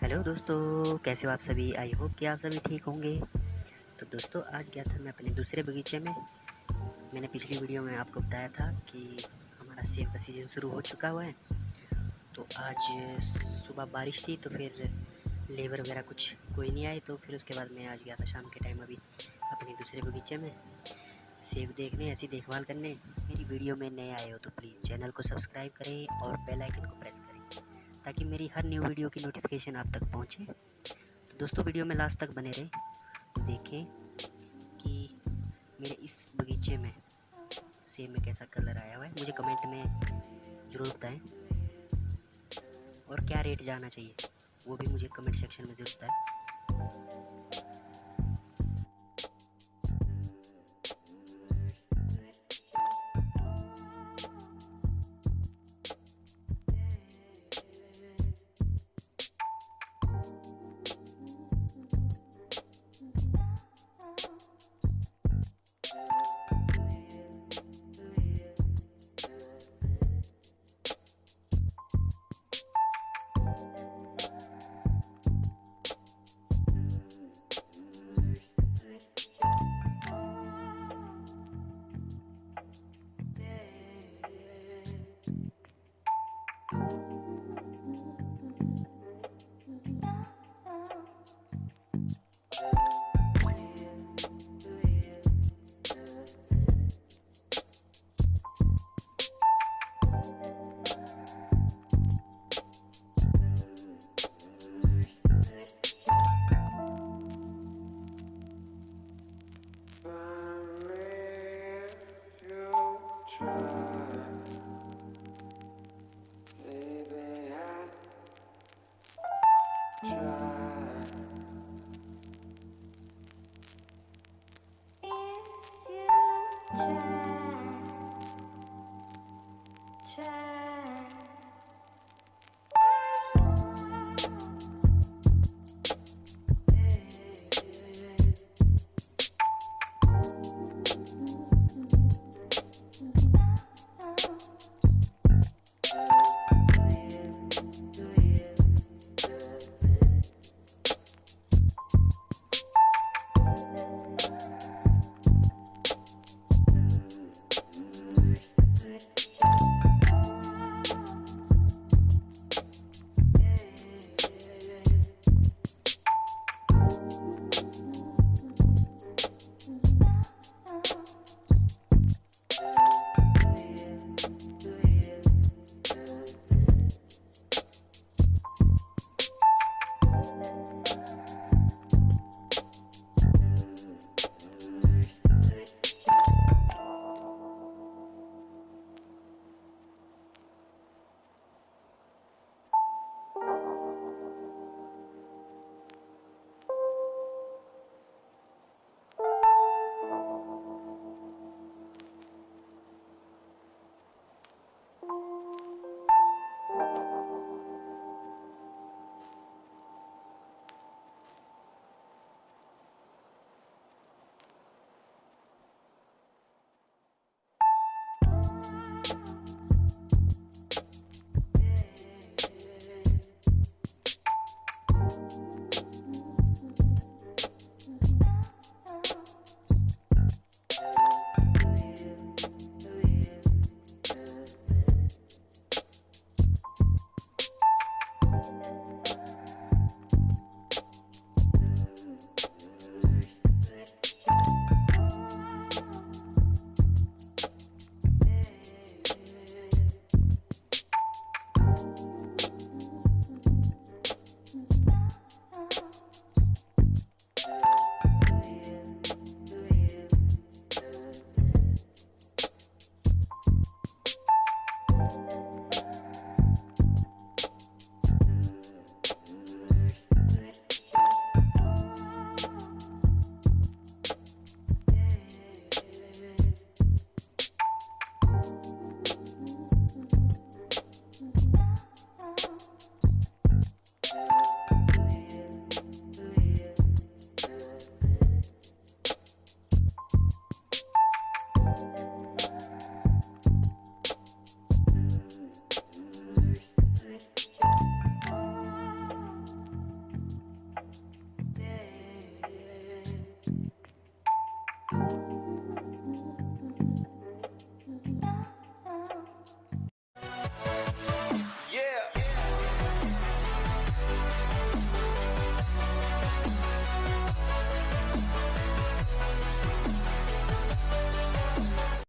Hello दोस्तों, कैसे हो आप सभी। आई होप कि आप सभी ठीक होंगे। तो दोस्तों, आज गया था मैं अपने दूसरे बगीचे में। मैंने पिछली वीडियो में आपको बताया था कि हमारा सेब का सीज़न शुरू हो चुका हुआ है। तो आज सुबह बारिश थी, तो फिर लेबर वगैरह कुछ कोई नहीं आए, तो फिर उसके बाद मैं आज गया था शाम के टाइम अभी अपने दूसरे बगीचे में सेब देखने, ऐसी देखभाल करने। मेरी वीडियो में नए आए हो तो प्लीज़ चैनल को सब्सक्राइब करें और बेल आइकन को प्रेस करें, ताकि मेरी हर न्यू वीडियो की नोटिफिकेशन आप तक पहुंचे। तो दोस्तों, वीडियो में लास्ट तक बने रहें, देखें कि मेरे इस बगीचे में सेब में कैसा कलर आया हुआ है। मुझे कमेंट में ज़रूर बताएं, और क्या रेट जाना चाहिए वो भी मुझे कमेंट सेक्शन में ज़रूर बताएं।